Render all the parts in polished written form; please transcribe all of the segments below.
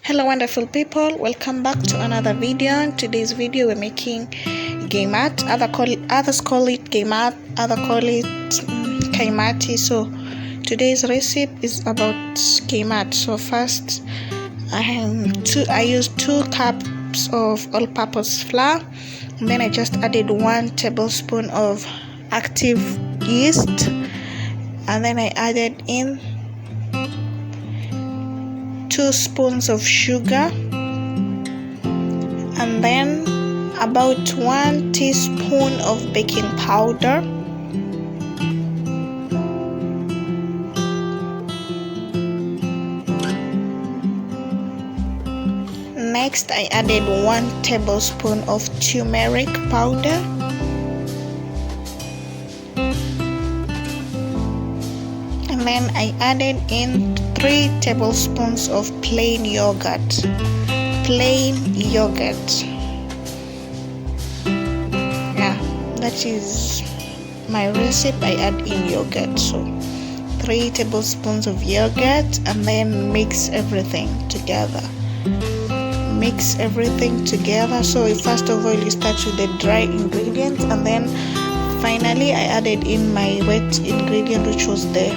Hello wonderful people, welcome back to another video. In today's video we're making Gaimat. Others call it Gaimat, others call it Kaimtai. So today's recipe is about Gaimat. So first I used 2 cups of all-purpose flour, and then I just added 1 tablespoon of active yeast, and then I added in 2 spoons of sugar, and then about 1 teaspoon of baking powder, next I added 1 tablespoon of turmeric powder, and then I added in 3 tablespoons of plain yogurt. Yeah, that is my recipe. I add in yogurt, so 3 tablespoons of yogurt, and then mix everything together. So first of all you start with the dry ingredients, and then finally I added in my wet ingredient, which was the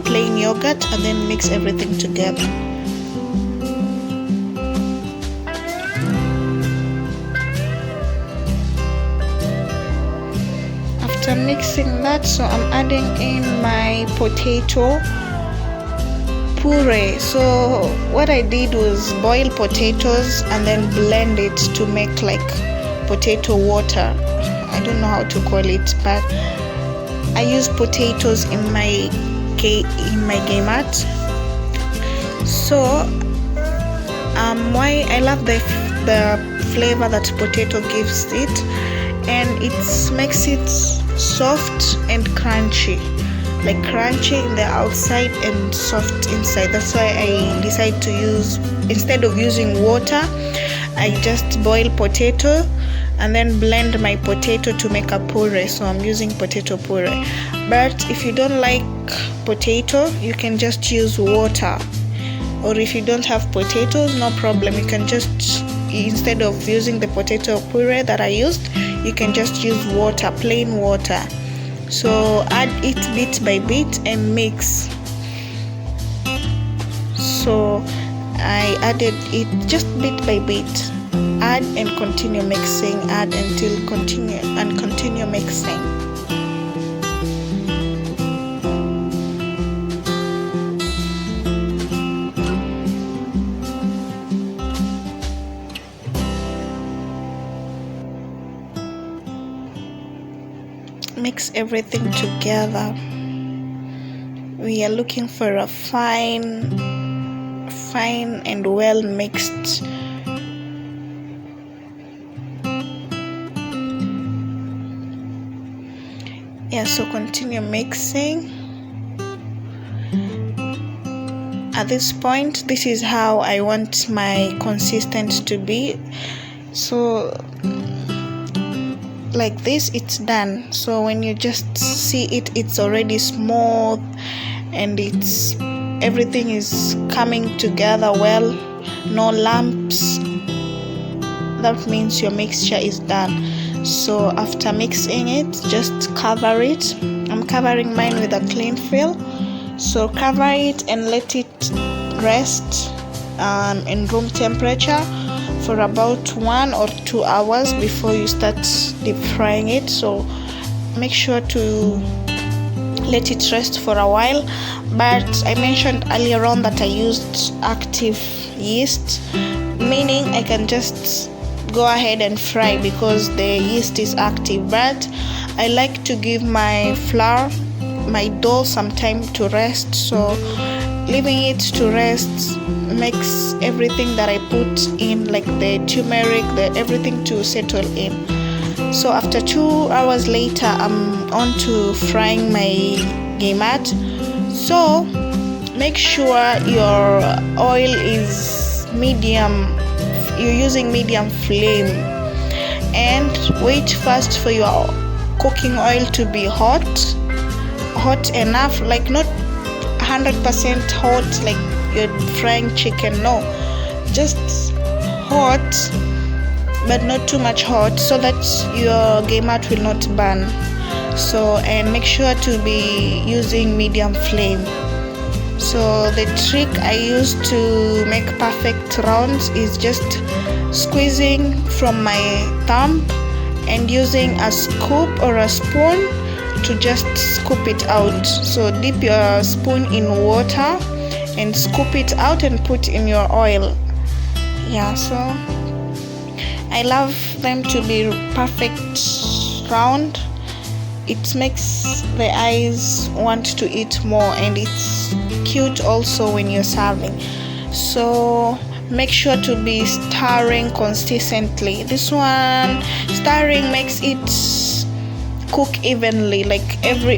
plain yogurt, and then mix everything together. After mixing that, so I'm adding in my potato puree. So what I did was boil potatoes and then blend it to make like potato water. I don't know how to call it, but I use potatoes in my Gaimat. So why I love the flavor that potato gives it, and it makes it soft and crunchy, like crunchy in the outside and soft inside. That's why I decided to use, instead of using water, I just boil potato and then blend my potato to make a puree. So I'm using potato puree. But if you don't like potato, you can just use water, or if you don't have potatoes, no problem, you can just, instead of using the potato puree that I used, you can just use water, plain water. So add it bit by bit and mix. So I added it just bit by bit. Add and continue mixing, add until continue mixing. Mix everything together. We are looking for a fine and well mixed so continue mixing. At this point, this is how I want my consistency to be. So like this, it's done. So when you just see it, it's already smooth and everything is coming together well, no lumps. That means your mixture is done. So after mixing it, just cover it. I'm covering mine with a cling film. So cover it and let it rest in room temperature for about 1 or 2 hours before you start deep frying it. So make sure to let it rest for a while. But I mentioned earlier on that I used active yeast, meaning I can just go ahead and fry because the yeast is active. But I like to give my flour, my dough, some time to rest. So leaving it to rest makes everything that I put in, like the turmeric, everything to settle in. So after 2 hours later, I'm on to frying my Gaimat. So make sure your oil is medium, you're using medium flame, and wait first for your cooking oil to be hot enough, like not 100% hot like you're frying chicken. No, just hot, but not too much hot, so that your Gaimat will not burn. So, and make sure to be using medium flame. So the trick I use to make perfect rounds is just squeezing from my thumb and using a scoop or a spoon to just scoop it out. So dip your spoon in water and scoop it out and put in your oil. Yeah, so I love them to be perfect round. It makes the eyes want to eat more, and it's cute also when you're serving. So make sure to be stirring consistently. This one, stirring makes it cook evenly, like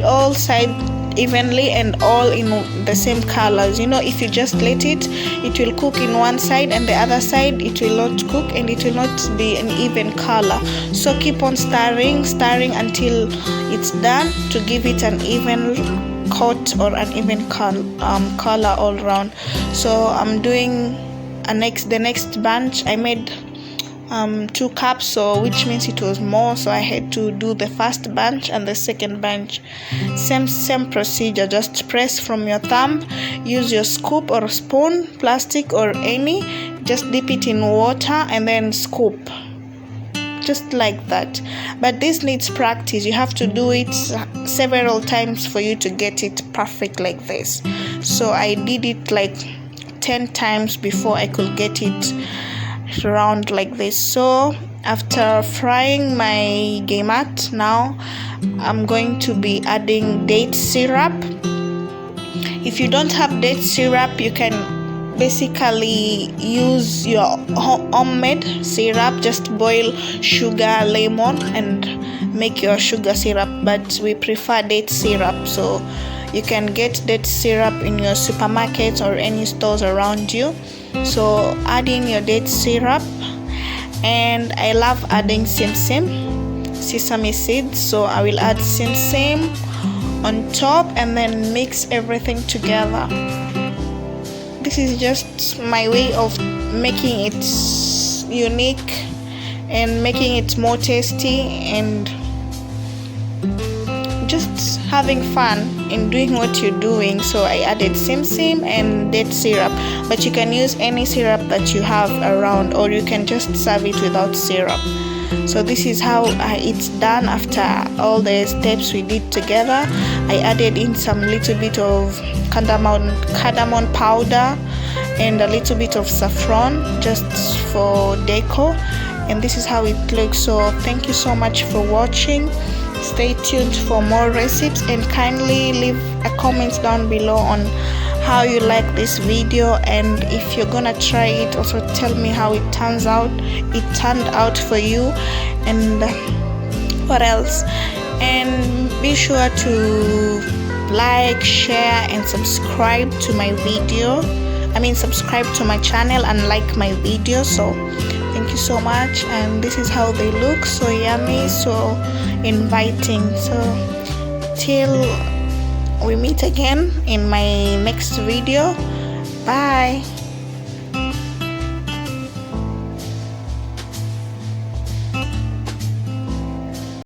all side evenly and all in the same colors. If you just let it will cook in one side, and the other side it will not cook, and it will not be an even color. So keep on stirring until it's done, to give it an even coat or an even color all around. So I'm doing the next bunch. I made 2 cups, so which means it was more, so I had to do the first bunch and the second bunch. Same procedure. Just press from your thumb, use your scoop or spoon, plastic or any, just dip it in water and then scoop, just like that. But this needs practice. You have to do it several times for you to get it perfect like this. So I did it like 10 times before I could get it round like this. So after frying my Gaimat, now I'm going to be adding date syrup. If you don't have date syrup, you can basically use your homemade syrup. Just boil sugar, lemon, and make your sugar syrup, but we prefer date syrup. So you can get date syrup in your supermarket or any stores around you. So adding your date syrup, and I love adding sesame seeds, so I will add sesame on top and then mix everything together. This is just my way of making it unique and making it more tasty, and just having fun in doing what you're doing. So I added sesame and date syrup, but you can use any syrup that you have around, or you can just serve it without syrup. So this is how it's done. After all the steps we did together, I added in some little bit of cardamom powder and a little bit of saffron just for decor, and this is how it looks. So thank you so much for watching. Stay tuned for more recipes, and kindly leave a comment down below on how you like this video, and if you're gonna try it, also tell me how it turned out for you, and what else. And be sure to like, share, and subscribe to my video. Subscribe to my channel and like my video. So thank you so much, and this is how they look. So yummy, so inviting. So till we meet again in my next video, bye.